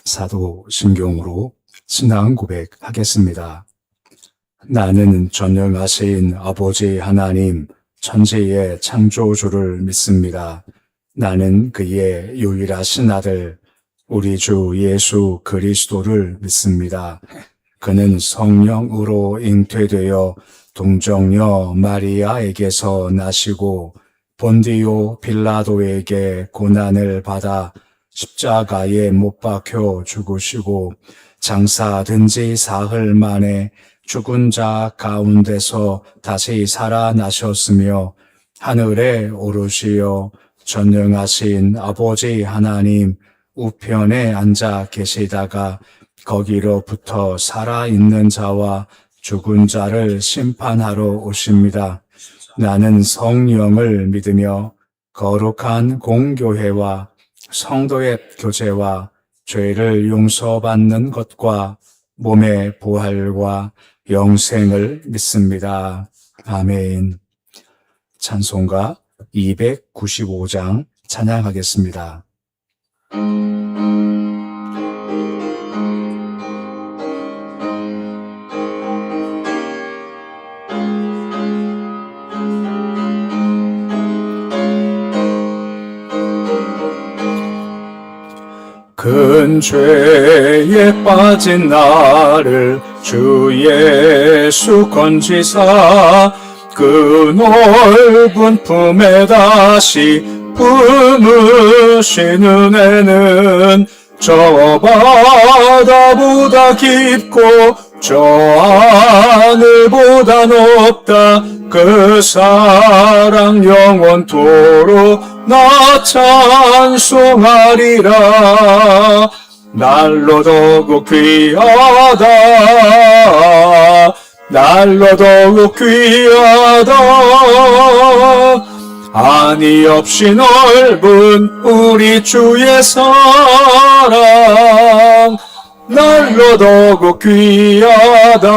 사도신경으로 신앙 고백하겠습니다. 나는 전능하신 아버지 하나님 천지의 창조주를 믿습니다. 나는 그의 유일하신 아들 우리 주 예수 그리스도를 믿습니다. 그는 성령으로 잉태되어 동정녀 마리아에게서 나시고 본디오 빌라도에게 고난을 받아 십자가에 못 박혀 죽으시고 장사된 지 사흘 만에 죽은 자 가운데서 다시 살아나셨으며 하늘에 오르시어 전능하신 아버지 하나님 우편에 앉아 계시다가 거기로부터 살아있는 자와 죽은 자를 심판하러 오십니다. 나는 성령을 믿으며 거룩한 공교회와 성도의 교제와 죄를 용서받는 것과 몸의 부활과 영생을 믿습니다. 아멘. 찬송가 295장 찬양하겠습니다. 큰 죄에 빠진 나를 주 예수 건지사 그 넓은 품에 다시 품으신 은혜는 저 바다보다 깊고 저 하늘보다 높다. 그 사랑 영원토록 나 찬송하리라. 날로 더욱 귀하다. 날로 더욱 귀하다. 한이 없이 넓은 우리 주의 사랑 날로 더욱 귀하다.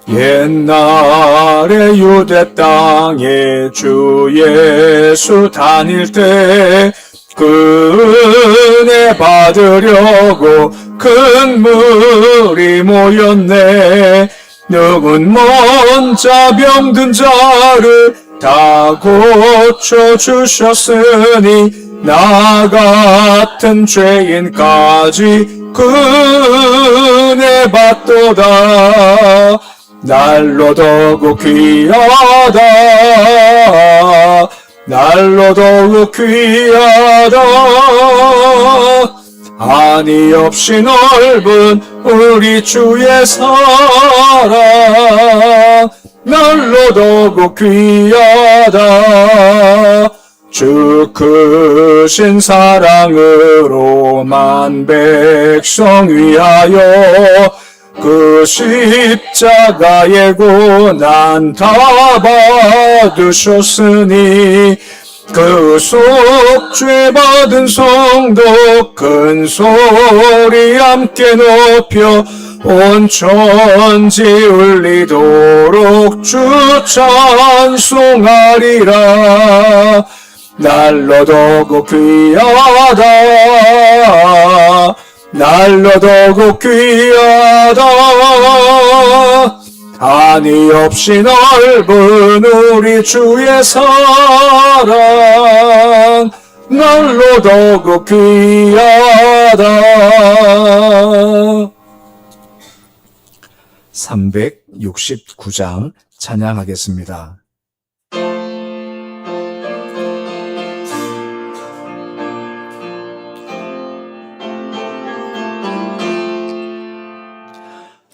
옛날에 유대 땅에 주 예수 다닐 때 그 은혜 받으려고 큰 물이 모였네. 누군 먼저 병든 자를 다 고쳐주셨으니 나 같은 죄인까지 은혜 받도다. 날로 더욱 귀하다. 날로 더욱 귀하다. 한이 없이 넓은 우리 주의 사랑 날로 더욱 귀하다. 주 크신 사랑으로만 백성 위하여 그 십자가의 고난 다 받으셨으니 그 속죄 받은 성도 큰 소리 함께 높여 온 천지 울리도록 주 찬송하리라. 날로 더욱 귀하다. 날로 더욱 귀하다. 한이 없이 넓은 우리 주의 사랑 날로 더욱 귀하다. 369장 찬양하겠습니다.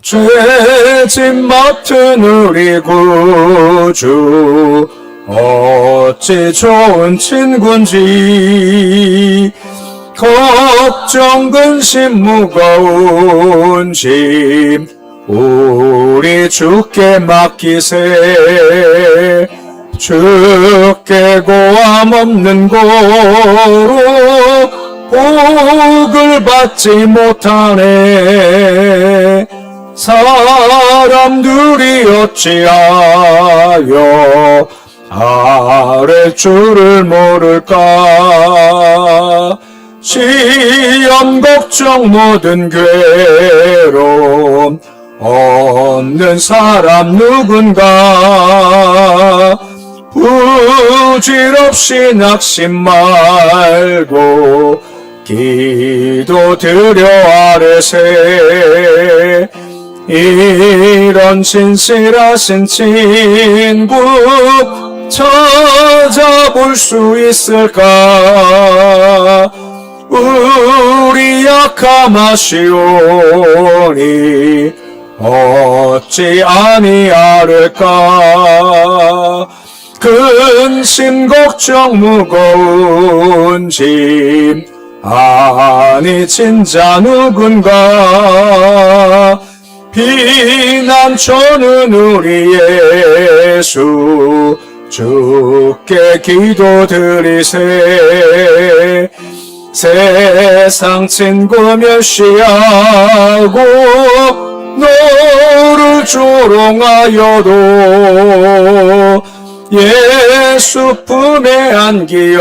죄짐 맡은 우리 구주 어찌 좋은 친구인지 걱정 근심 무거운 짐 우리 주께 맡기세. 주께 고함 없는 고로 복을 받지 못하네. 사람들이 어찌하여 아랠 줄을 모를까. 시험 걱정 모든 괴로움 없는 사람 누군가. 부질없이 낙심 말고 기도 드려 아뢰세. 이런 진실하신 친구 찾아볼 수 있을까. 우리 약함 아시오니 어찌 아니하를까. 근심 걱정 무거운 짐 아니 진짜 누군가. 피난처는 우리 예수 주께 기도드리세. 세상 친구 멸시하고 너를 조롱하여도 예수 품에 안기어서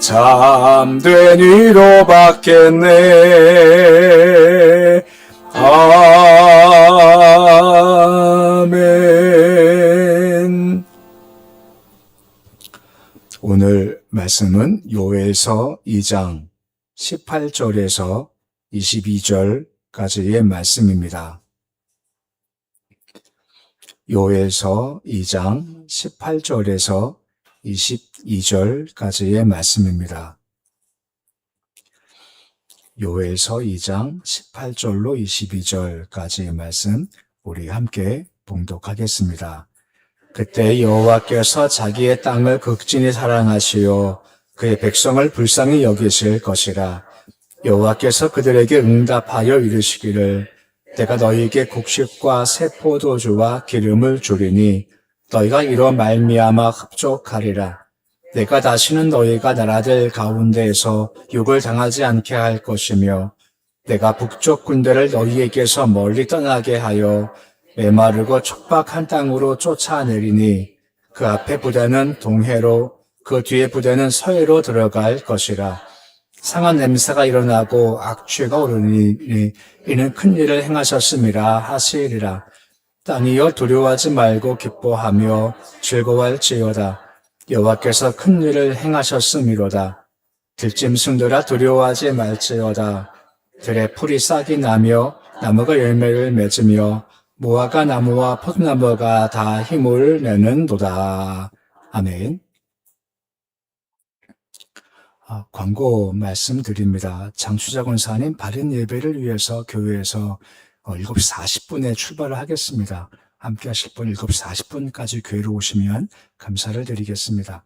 참된 위로 받겠네. 아멘. 오늘 말씀은 요엘서 2장 18절에서 22절까지의 말씀입니다. 요엘서 2장 18절에서 22절까지의 말씀입니다. 요엘서 2장 18절로 22절까지의 말씀 우리 함께 봉독하겠습니다. 그때 여호와께서 자기의 땅을 극진히 사랑하시어 그의 백성을 불쌍히 여기실 것이라. 여호와께서 그들에게 응답하여 이르시기를 내가 너희에게 곡식과 새 포도주와 기름을 주리니 너희가 이로 말미암아 흡족하리라. 내가 다시는 너희가 나라들 가운데에서 욕을 당하지 않게 할 것이며 내가 북쪽 군대를 너희에게서 멀리 떠나게 하여 메마르고 촉박한 땅으로 쫓아내리니 그 앞에 부대는 동해로 그 뒤에 부대는 서해로 들어갈 것이라. 상한 냄새가 일어나고 악취가 오르니 이는 큰 일을 행하셨음이라 하시리라. 땅이여 두려워하지 말고 기뻐하며 즐거워할지어다. 여호와께서 큰 일을 행하셨음이로다. 들짐승들아 두려워하지 말지어다. 들에 풀이 싹이 나며 나무가 열매를 맺으며 무화과 나무와 포도나무가 다 힘을 내는도다. 아멘. 광고 말씀드립니다. 장추자 권사님 바른 예배를 위해서 교회에서 7시 40분에 출발을 하겠습니다. 함께 하실 분 7시 40분까지 교회로 오시면 감사를 드리겠습니다.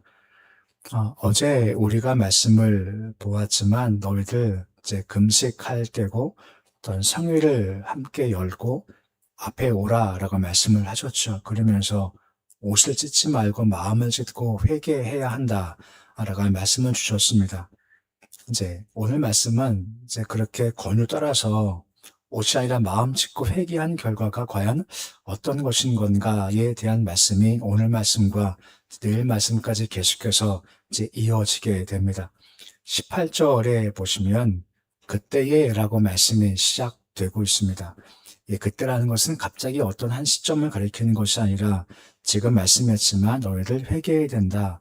어제 우리가 말씀을 보았지만 너희들 이제 금식할 때고 어떤 성회를 함께 열고 앞에 오라라고 말씀을 하셨죠. 그러면서 옷을 찢지 말고 마음을 찢고 회개해야 한다라고 말씀을 주셨습니다. 이제 오늘 말씀은 이제 그렇게 권유 따라서 옷이 아니라 마음 찢고 회개한 결과가 과연 어떤 것인 건가에 대한 말씀이 오늘 말씀과 내일 말씀까지 계속해서 이제 이어지게 됩니다. 18절에 보시면 그때에 라고 말씀이 시작되고 있습니다. 그때라는 것은 갑자기 어떤 한 시점을 가리키는 것이 아니라 지금 말씀했지만 너희들 회개해야 된다.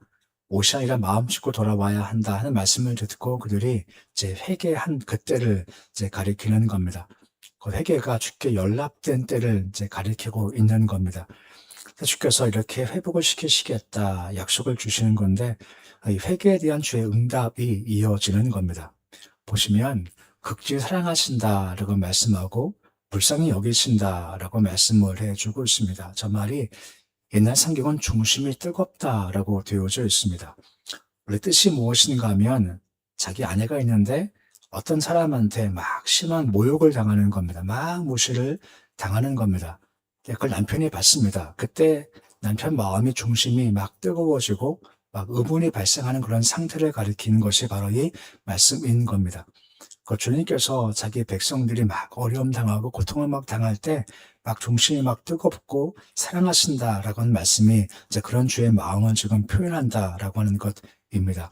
옷이 아니라 마음 찢고 돌아와야 한다 하는 말씀을 듣고 그들이 이제 회개한 그때를 이제 가리키는 겁니다. 그 회개가 주께 연락된 때를 이제 가리키고 있는 겁니다. 주께서 이렇게 회복을 시키시겠다 약속을 주시는 건데 이 회개에 대한 주의 응답이 이어지는 겁니다. 보시면 극진히 사랑하신다라고 말씀하고 불쌍히 여기신다라고 말씀을 해주고 있습니다. 저 말이 옛날 성경은 중심이 뜨겁다라고 되어져 있습니다. 원래 뜻이 무엇인가 하면 자기 아내가 있는데 어떤 사람한테 막 심한 모욕을 당하는 겁니다. 막 무시를 당하는 겁니다. 그걸 남편이 봤습니다. 그때 남편 마음이 중심이 막 뜨거워지고 막 의문이 발생하는 그런 상태를 가리키는 것이 바로 이 말씀인 겁니다. 그 주님께서 자기 백성들이 막 어려움 당하고 고통을 막 당할 때 막 중심이 막 뜨겁고 사랑하신다라고 하는 말씀이 이제 그런 주의 마음을 지금 표현한다라고 하는 것입니다.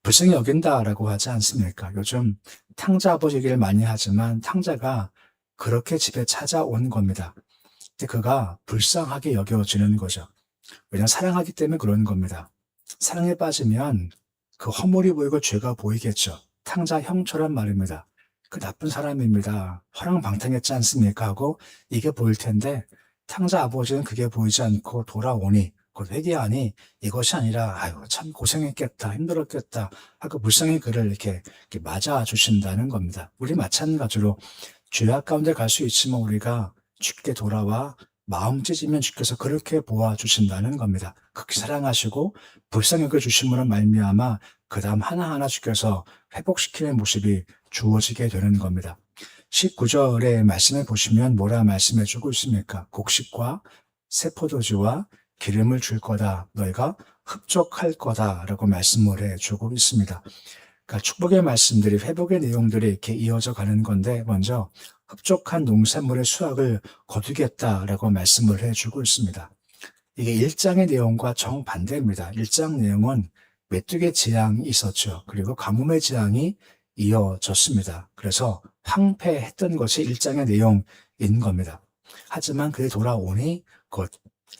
불쌍히 여긴다라고 하지 않습니까? 요즘 탕자 아버지 얘기를 많이 하지만 탕자가 그렇게 집에 찾아온 겁니다. 근데 그가 불쌍하게 여겨지는 거죠. 왜냐하면 사랑하기 때문에 그런 겁니다. 사랑에 빠지면 그 허물이 보이고 죄가 보이겠죠. 탕자 형처럼 말입니다. 그 나쁜 사람입니다. 허랑방탕했지 않습니까? 하고 이게 보일 텐데 탕자 아버지는 그게 보이지 않고 돌아오니 곧 회개하니 이것이 아니라 아유 참 고생했겠다 힘들었겠다 하고 불쌍히 그를 이렇게 맞아주신다는 겁니다. 우리 마찬가지로 죄악 가운데 갈 수 있지만 우리가 주께 돌아와 마음 찢으면 주께서 그렇게 보아주신다는 겁니다. 극히 사랑하시고 불쌍히 여겨주심으로 말미암아 그 다음 하나하나 주께서 회복시키는 모습이 주어지게 되는 겁니다. 19절의 말씀을 보시면 뭐라 말씀해 주고 있습니까? 곡식과 새 포도주와 기름을 줄 거다. 너희가 흡족할 거다. 라고 말씀을 해 주고 있습니다. 그러니까 축복의 말씀들이 회복의 내용들이 이렇게 이어져 가는 건데 먼저 흡족한 농산물의 수확을 거두겠다라고 말씀을 해주고 있습니다. 이게 1장의 내용과 정반대입니다. 1장 내용은 메뚜기 재앙이 있었죠. 그리고 가뭄의 재앙이 이어졌습니다. 그래서 황폐했던 것이 1장의 내용인 겁니다. 하지만 그에 돌아오니 곧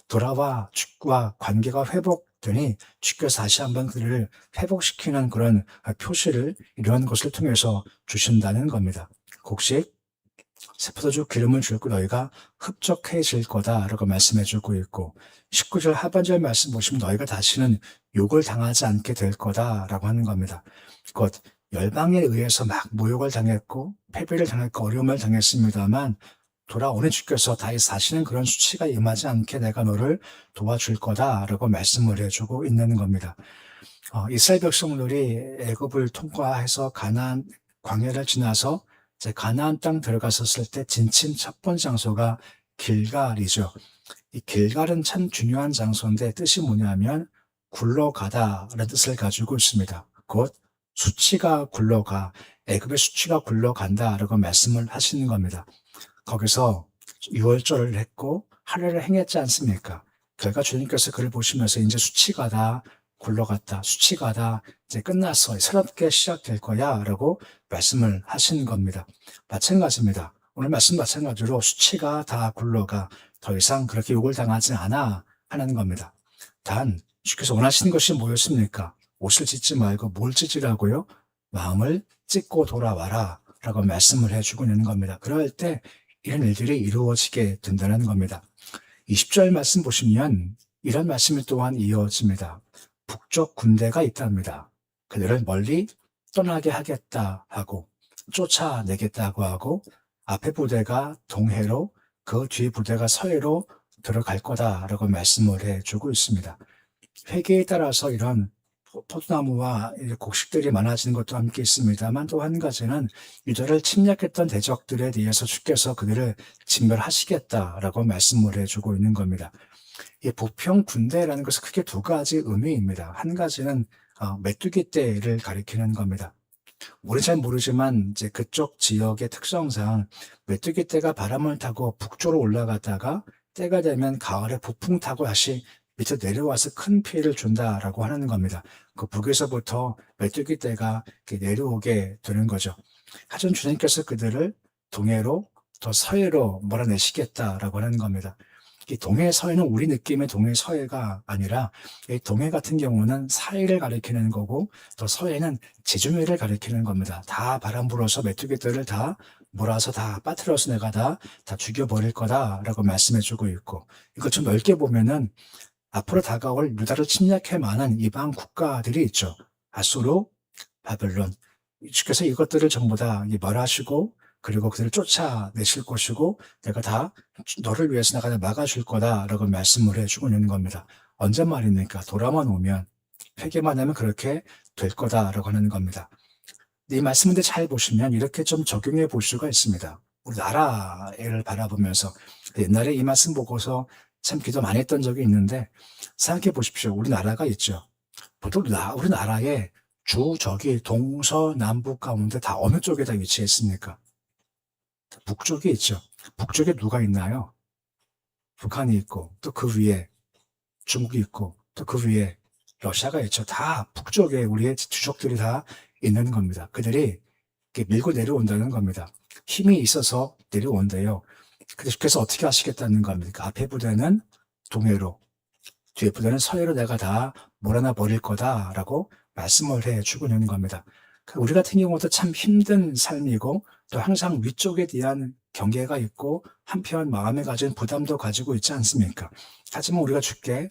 돌아와 주와 관계가 회복되니 주께서 다시 한번 그들을 회복시키는 그런 표시를 이러한 것을 통해서 주신다는 겁니다. 곡식, 새포도주 기름을 줄고 너희가 흡족해질 거다라고 말씀해주고 있고 19절 하반절 말씀 보시면 너희가 다시는 욕을 당하지 않게 될 거다라고 하는 겁니다. 곧 열방에 의해서 막 모욕을 당했고 패배를 당했고 어려움을 당했습니다만 돌아오는 주께서 다시는 그런 수치가 임하지 않게 내가 너를 도와줄 거다라고 말씀을 해주고 있는 겁니다. 이스라엘 백성들이 애굽을 통과해서 가나안 광야를 지나서 이제 가나안 땅 들어갔었을 때 진친 첫 번째 장소가 길갈이죠. 이 길갈은 참 중요한 장소인데 뜻이 뭐냐면 굴러가다라는 뜻을 가지고 있습니다. 곧 수치가 굴러가, 애굽의 수치가 굴러간다라고 말씀을 하시는 겁니다. 거기서 유월절을 했고 할례를 행했지 않습니까? 결과 주님께서 그를 보시면서 이제 수치가 다 굴러갔다. 수치가 다 이제 끝났어. 새롭게 시작될 거야. 라고 말씀을 하시는 겁니다. 마찬가지입니다. 오늘 말씀 마찬가지로 수치가 다 굴러가. 더 이상 그렇게 욕을 당하지 않아. 하는 겁니다. 단, 주께서 원하시는 것이 뭐였습니까? 옷을 찢지 말고 뭘 찢으라고요? 마음을 찢고 돌아와라. 라고 말씀을 해주고 있는 겁니다. 그럴 때 이런 일들이 이루어지게 된다는 겁니다. 20절 말씀 보시면 이런 말씀이 또한 이어집니다. 북쪽 군대가 있답니다. 그들을 멀리 떠나게 하겠다 하고 쫓아내겠다고 하고 앞에 부대가 동해로 그 뒤 부대가 서해로 들어갈 거다라고 말씀을 해주고 있습니다. 회개에 따라서 이런 포도나무와 곡식들이 많아지는 것도 함께 있습니다만 또 한 가지는 유다를 침략했던 대적들에 대해서 주께서 그들을 진멸하시겠다라고 말씀을 해주고 있는 겁니다. 이 부평 군대라는 것은 크게 두 가지 의미입니다. 한 가지는 메뚜기 떼를 가리키는 겁니다. 우리 잘 모르지만 이제 그쪽 지역의 특성상 메뚜기 떼가 바람을 타고 북쪽으로 올라갔다가 때가 되면 가을에 북풍 타고 다시 밑에 내려와서 큰 피해를 준다라고 하는 겁니다. 그 북에서부터 메뚜기 떼가 내려오게 되는 거죠. 하지만 주님께서 그들을 동해로 더 서해로 몰아내시겠다라고 하는 겁니다. 이 동해 서해는 우리 느낌의 동해 서해가 아니라 이 동해 같은 경우는 사해를 가리키는 거고 또 서해는 지중해를 가리키는 겁니다. 다 바람 불어서 메뚜기들을 다 몰아서 다 빠뜨려서 내가 다 죽여버릴 거다라고 말씀해주고 있고 이것 좀 넓게 보면은 앞으로 다가올 유다를 침략해 많은 이방 국가들이 있죠. 아수르, 바벨론. 주께서 이것들을 전부 다 멸하시고 그리고 그들을 쫓아내실 것이고 내가 다 너를 위해서 내가 막아줄 거다라고 말씀을 해주고 있는 겁니다. 언제 말입니까? 돌아만 오면 회개만 하면 그렇게 될 거다라고 하는 겁니다. 이 말씀인데 잘 보시면 이렇게 좀 적용해 볼 수가 있습니다. 우리 나라를 바라보면서 옛날에 이 말씀 보고서 참 기도 많이 했던 적이 있는데 생각해 보십시오. 우리나라가 있죠. 보통 우리나라의 주적이 동서남북 가운데 다 어느 쪽에 다 위치해 있습니까? 북쪽에 있죠. 북쪽에 누가 있나요? 북한이 있고 또 그 위에 중국이 있고 또 그 위에 러시아가 있죠. 다 북쪽에 우리의 주적들이 다 있는 겁니다. 그들이 이렇게 밀고 내려온다는 겁니다. 힘이 있어서 내려온대요. 그래서 어떻게 하시겠다는 겁니까? 앞에 부대는 동해로, 뒤에 부대는 서해로 내가 다 몰아나 버릴 거다라고 말씀을 해주고 있는 겁니다. 우리 같은 경우도 참 힘든 삶이고 또 항상 위쪽에 대한 경계가 있고 한편 마음에 가진 부담도 가지고 있지 않습니까? 하지만 우리가 주께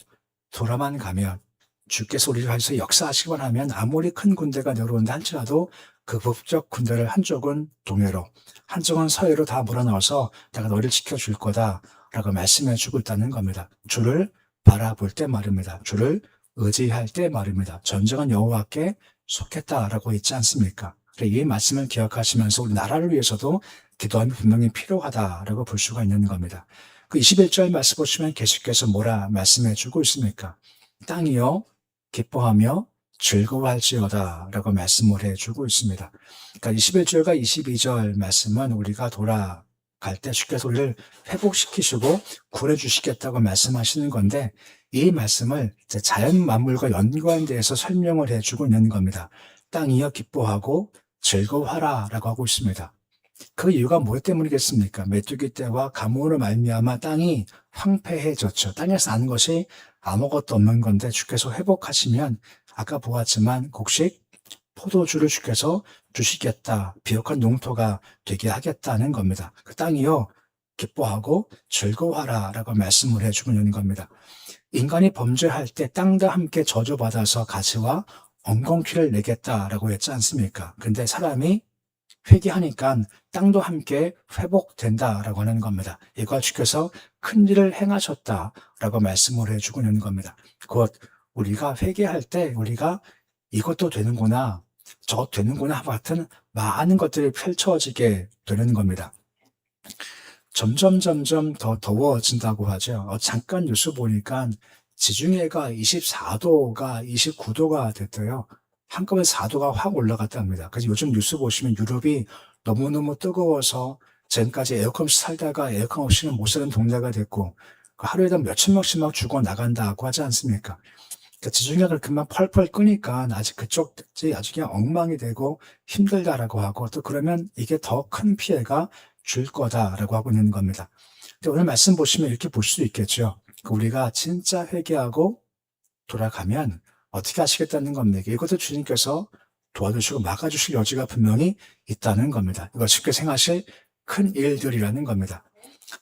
돌아만 가면 주께서 우리를 위해서 역사하시기만 하면 아무리 큰 군대가 내려온다 할지라도 그 북쪽 군대를 한쪽은 동해로 한쪽은 서해로 다 몰아넣어서 내가 너를 지켜줄 거다라고 말씀해 주고 있다는 겁니다. 주를 바라볼 때 말입니다. 주를 의지할 때 말입니다. 전쟁은 여호와께 속했다라고 있지 않습니까? 이 말씀을 기억하시면서 우리 나라를 위해서도 기도함이 분명히 필요하다라고 볼 수가 있는 겁니다. 그 21절 말씀 보시면 계속해서 뭐라 말씀해 주고 있습니까? 땅이요 기뻐하며 즐거워할지어다 라고 말씀을 해주고 있습니다. 그러니까 21절과 22절 말씀은 우리가 돌아갈 때 주께서 우리를 회복시키시고 구해주시겠다고 말씀하시는 건데 이 말씀을 자연 만물과 연관돼서 설명을 해주고 있는 겁니다. 땅이여 기뻐하고 즐거워하라 라고 하고 있습니다. 그 이유가 뭐 때문이겠습니까? 메뚜기 떼와 가뭄으로 말미암아 땅이 황폐해졌죠. 땅에서 난 것이 아무것도 없는 건데 주께서 회복하시면 아까 보았지만 곡식, 포도주를 주께서 주시겠다. 비옥한 농토가 되게 하겠다는 겁니다. 그 땅이요 기뻐하고 즐거워하라 라고 말씀을 해주고 있는 겁니다. 인간이 범죄할 때 땅도 함께 저주받아서 가시와 엉겅퀴를 내겠다라고 했지 않습니까? 근데 사람이 회개하니까 땅도 함께 회복된다라고 하는 겁니다. 이걸 주께서 큰 일을 행하셨다라고 말씀을 해주고 있는 겁니다. 곧 우리가 회개할 때 우리가 이것도 되는구나, 저것도 되는구나 같은 많은 것들이 펼쳐지게 되는 겁니다. 점점 더 더워진다고 하죠. 잠깐 뉴스 보니까 지중해가 24도가 29도가 됐대요. 한꺼번에 4도가 확 올라갔답니다. 그래서 요즘 뉴스 보시면 유럽이 너무너무 뜨거워서 지금까지 에어컨 없이 살다가 에어컨 없이는 못 사는 동네가 됐고 하루에도 몇천 명씩 막 죽어 나간다고 하지 않습니까? 그러니까 지중해가 그만 펄펄 끄니까 아직 그쪽이 아주 그냥 엉망이 되고 힘들다라고 하고 또 그러면 이게 더 큰 피해가 줄 거다라고 하고 있는 겁니다. 근데 오늘 말씀 보시면 이렇게 볼 수도 있겠죠. 우리가 진짜 회개하고 돌아가면 어떻게 하시겠다는 겁니다. 이것도 주님께서 도와주시고 막아주실 여지가 분명히 있다는 겁니다. 이거 쉽게 생각하실 큰 일들이라는 겁니다.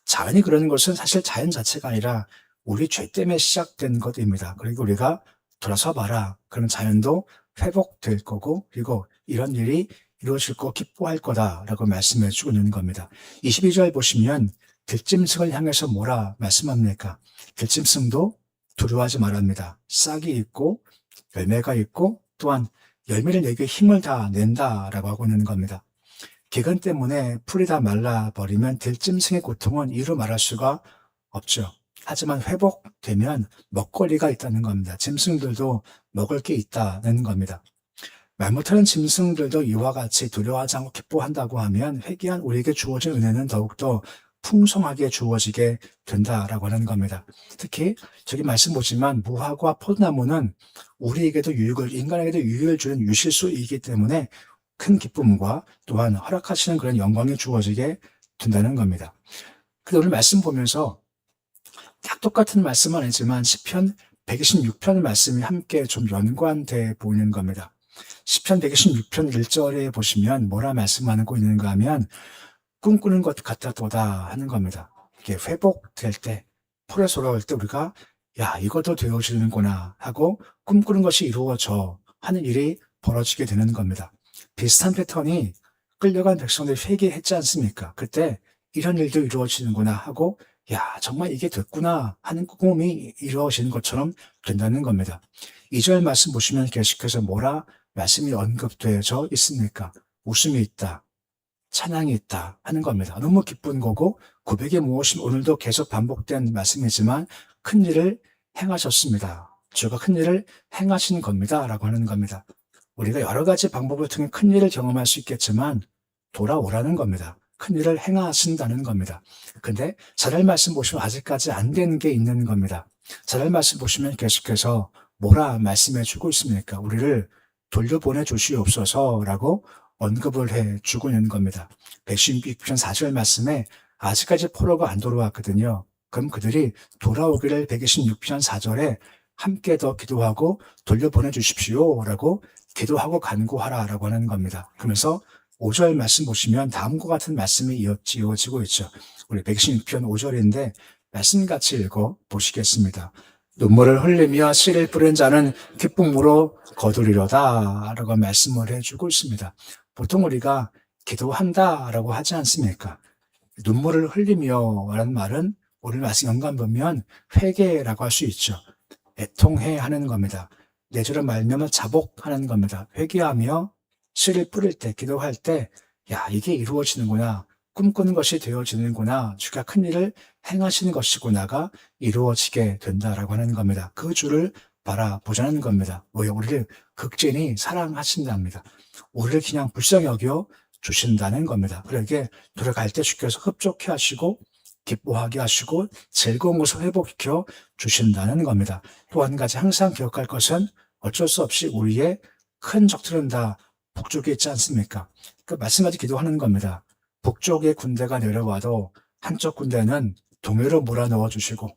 자연이 그러는 것은 사실 자연 자체가 아니라 우리 죄 때문에 시작된 것입니다. 그리고 우리가 돌아서 봐라. 그러면 자연도 회복될 거고 그리고 이런 일이 이루어질 거 기뻐할 거다라고 말씀해 주고 있는 겁니다. 22절 보시면 들짐승을 향해서 뭐라 말씀합니까? 들짐승도 두려워하지 말합니다. 싹이 있고 열매가 있고 또한 열매를 내기 힘을 다 낸다라고 하고 있는 겁니다. 기근 때문에 풀이 다 말라버리면 들짐승의 고통은 이루 말할 수가 없죠. 하지만 회복되면 먹거리가 있다는 겁니다. 짐승들도 먹을 게 있다는 겁니다. 말 못하는 짐승들도 이와 같이 두려워하지 않고 기뻐한다고 하면 회개한 우리에게 주어진 은혜는 더욱더 풍성하게 주어지게 된다라고 하는 겁니다. 특히 저기 말씀 보지만 무화과 포도나무는 우리에게도 인간에게도 유익을 주는 유실수이기 때문에 큰 기쁨과 또한 허락하시는 그런 영광이 주어지게 된다는 겁니다. 그래서 오늘 말씀 보면서 딱 똑같은 말씀은 아니지만 시편 126편 말씀이 함께 좀 연관돼 보이는 겁니다. 시편 126편 1절에 보시면 뭐라 말씀하고 있는가 하면 꿈꾸는 것 같다도다 하는 겁니다. 이게 회복될 때, 폴에 돌아올 때 우리가 야 이것도 되어지는구나 하고 꿈꾸는 것이 이루어져 하는 일이 벌어지게 되는 겁니다. 비슷한 패턴이 끌려간 백성들이 회개했지 않습니까? 그때 이런 일도 이루어지는구나 하고 야 정말 이게 됐구나 하는 꿈이 이루어지는 것처럼 된다는 겁니다. 2절 말씀 보시면 계속해서 뭐라 말씀이 언급되어져 있습니까? 웃음이 있다. 찬양이 있다 하는 겁니다. 너무 기쁜 거고 고백이 무엇이면 오늘도 계속 반복된 말씀이지만 큰 일을 행하셨습니다. 주가 큰 일을 행하신 겁니다. 라고 하는 겁니다. 우리가 여러 가지 방법을 통해 큰 일을 경험할 수 있겠지만 돌아오라는 겁니다. 큰 일을 행하신다는 겁니다. 근데 자랄 말씀 보시면 아직까지 안 된 게 있는 겁니다. 자랄 말씀 보시면 계속해서 뭐라 말씀해 주고 있습니까? 우리를 돌려보내 주시옵소서라고 언급을 해 주고 있는 겁니다. 116편 4절 말씀에 아직까지 포로가 안 돌아왔거든요. 그럼 그들이 돌아오기를 126편 4절에 함께 더 기도하고 돌려보내 주십시오라고 기도하고 간구하라라고 하는 겁니다. 그러면서 5절 말씀 보시면 다음과 같은 말씀이 이어지고 있죠. 우리 116편 5절인데 말씀같이 읽어 보시겠습니다. 눈물을 흘리며 씨를 뿌린 자는 기쁨으로 거두리로다 라고 말씀을 해주고 있습니다. 보통 우리가 기도한다라고 하지 않습니까? 눈물을 흘리며 라는 말은 오늘 말씀 연관 보면 회개라고 할 수 있죠. 애통해 하는 겁니다. 내주를 말미암아 자복하는 겁니다. 회개하며 씨를 뿌릴 때, 기도할 때, 야, 이게 이루어지는구나. 꿈꾸는 것이 되어지는구나. 주가 큰 일을 행하시는 것이구나가 이루어지게 된다라고 하는 겁니다. 그 주를 바라보자는 겁니다. 왜? 우리를 극진히 사랑하신답니다. 우리를 그냥 불쌍히 여겨 주신다는 겁니다. 그러게 돌아갈 때 주께서 흡족해 하시고 기뻐하게 하시고 즐거운 것을 회복시켜 주신다는 겁니다. 또 한 가지 항상 기억할 것은 어쩔 수 없이 우리의 큰 적들은 다 북쪽에 있지 않습니까? 그 말씀까지 기도하는 겁니다. 북쪽의 군대가 내려와도 한쪽 군대는 동해로 몰아넣어 주시고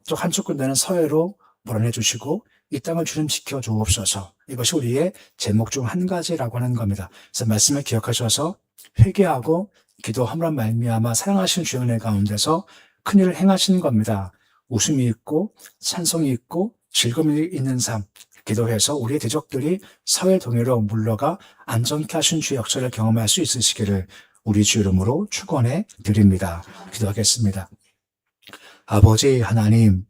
또 한쪽 군대는 서해로 몰아내 주시고 이 땅을 주님 지켜주옵소서. 이것이 우리의 제목 중 한 가지라고 하는 겁니다. 그래서 말씀을 기억하셔서 회개하고 기도함으로 말미암아 사랑하시는 주의 은혜 가운데서 큰일을 행하시는 겁니다. 웃음이 있고 찬송이 있고 즐거움이 있는 삶 기도해서 우리의 대적들이 서해 동해로 물러가 안전케 하신 주의 역사를 경험할 수 있으시기를 우리 주 이름으로 축원해 드립니다. 기도하겠습니다. 아버지 하나님,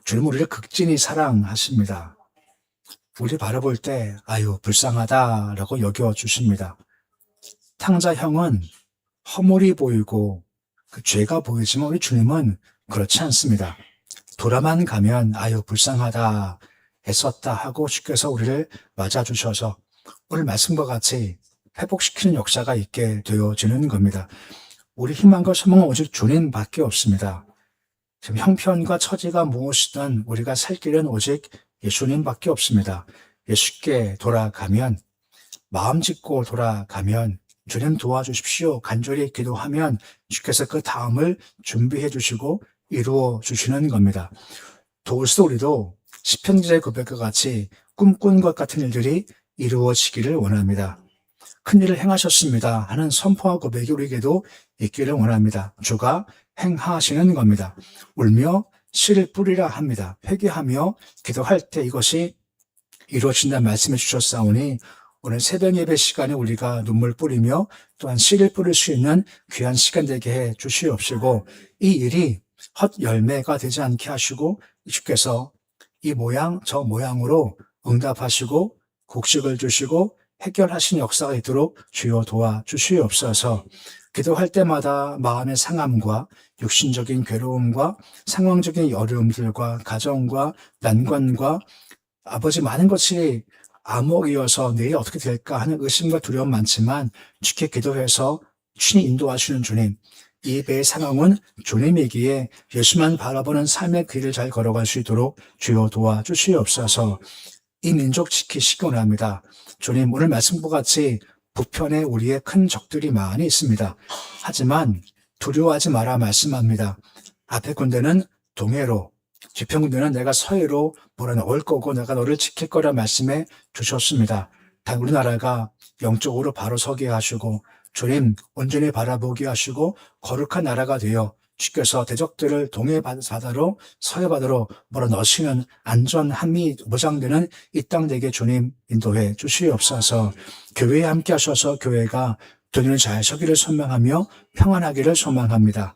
주님 우리를 극진히 사랑하십니다. 우리 바라볼 때 아유 불쌍하다라고 여겨주십니다. 탕자형은 허물이 보이고 그 죄가 보이지만 우리 주님은 그렇지 않습니다. 돌아만 가면 아유 불쌍하다 애썼다 하고 주께서 우리를 맞아주셔서 오늘 말씀과 같이 회복시키는 역사가 있게 되어지는 겁니다. 우리 희망과 소망은 오직 주님밖에 없습니다. 지금 형편과 처지가 무엇이든 우리가 살 길은 오직 예수님밖에 없습니다. 예수께 돌아가면, 마음 짓고 돌아가면, 주님 도와주십시오 간절히 기도하면 주께서 그 다음을 준비해 주시고 이루어 주시는 겁니다. 도우스도 우리도 시편 기자의 고백과 같이 꿈꾼 것 같은 일들이 이루어지기를 원합니다. 큰 일을 행하셨습니다 하는 선포와 고백이 우리에게도 있기를 원합니다. 주가 행하시는 겁니다. 울며 씨를 뿌리라 합니다. 회개하며 기도할 때 이것이 이루어진다는 말씀해 주셨사오니 오늘 새벽 예배 시간에 우리가 눈물 뿌리며 또한 씨를 뿌릴 수 있는 귀한 시간 되게 해 주시옵시고 이 일이 헛 열매가 되지 않게 하시고 주께서 이 모양 저 모양으로 응답하시고 곡식을 주시고 해결하신 역사가 있도록 주여 도와주시옵소서. 기도할 때마다 마음의 상함과 육신적인 괴로움과 상황적인 어려움들과 가정과 난관과 아버지 많은 것이 암흑이어서 내일 어떻게 될까 하는 의심과 두려움 많지만 주께 기도해서 주님 인도하시는 주님, 이 배의 상황은 주님이기에 예수만 바라보는 삶의 길을 잘 걸어갈 수 있도록 주여 도와주시옵소서. 이 민족 지키시기 원합니다. 주님, 오늘 말씀과 같이 북편에 우리의 큰 적들이 많이 있습니다. 하지만 두려워하지 마라 말씀합니다. 앞에 군대는 동해로, 뒤편 군대는 내가 서해로 몰아넣을 거고 내가 너를 지킬 거라 말씀해 주셨습니다. 단 우리나라가 영적으로 바로 서게 하시고 주님 온전히 바라보게 하시고 거룩한 나라가 되어 주께서 대적들을 동해 바다로 서해 바다로 몰아넣으시는 안전함이 보장되는 이 땅 되게 주님 인도해 주시옵소서. 교회에 함께 하셔서 교회가 돈을 잘 서기를 소망하며 평안하기를 소망합니다.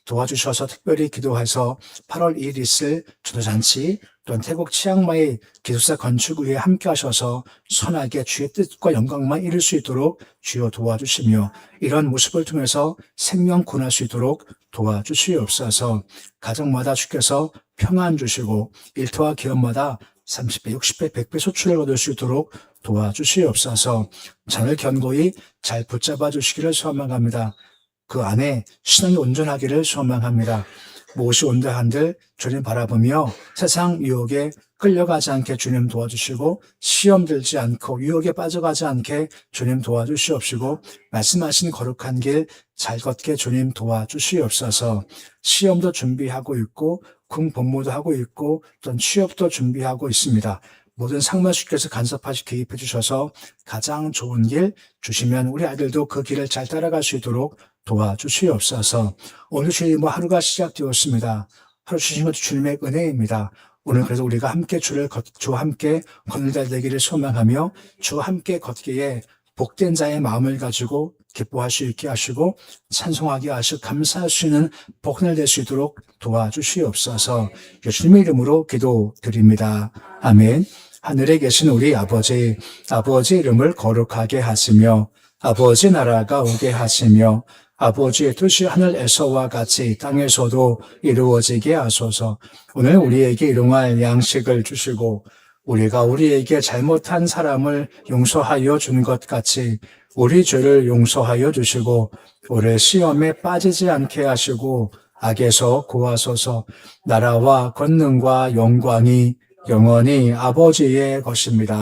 도와주셔서 특별히 기도해서 8월 2일 있을 전도잔치 또한 태국 치앙마이 기숙사 건축 위에 함께 하셔서 선하게 주의 뜻과 영광만 이룰 수 있도록 주여 도와주시며 이런 모습을 통해서 생명 구원할 수 있도록 도와주시옵소서. 가정마다 주께서 평안 주시고 일터와 기업마다 30배, 60배, 100배 소출을 얻을 수 있도록 도와주시옵소서. 저를 견고히 잘 붙잡아 주시기를 소망합니다. 그 안에 신앙이 온전하기를 소망합니다. 무엇이 온전한들 주님 바라보며 세상 유혹에 끌려가지 않게 주님 도와주시고 시험 들지 않고 유혹에 빠져가지 않게 주님 도와주시옵시고 말씀하신 거룩한 길 잘 걷게 주님 도와주시옵소서. 시험도 준비하고 있고 군복무도 하고 있고 또한 취업도 준비하고 있습니다. 모든 상마주께서 간섭하시 개입해 주셔서 가장 좋은 길 주시면 우리 아이들도 그 길을 잘 따라갈 수 있도록 도와주시옵소서. 오늘 주님 하루가 시작되었습니다. 하루 주신 것도 주님의 은혜입니다. 오늘 그래서 우리가 함께 주와 함께 걷는 날 되기를 소망하며 주와 함께 걷기에 복된 자의 마음을 가지고 기뻐할 수 있게 하시고 찬송하게 하시고 감사할 수 있는 복을 낼 수 있도록 도와주시옵소서. 예수님의 이름으로 기도드립니다. 아멘. 하늘에 계신 우리 아버지 이름을 거룩하게 하시며 아버지 나라가 오게 하시며 아버지의 뜻이 하늘에서와 같이 땅에서도 이루어지게 하소서. 오늘 우리에게 일용할 양식을 주시고 우리가 우리에게 잘못한 사람을 용서하여 준 것 같이 우리 죄를 용서하여 주시고 우리 시험에 빠지지 않게 하시고 악에서 구하소서. 나라와 권능과 영광이 영원히 아버지의 것입니다.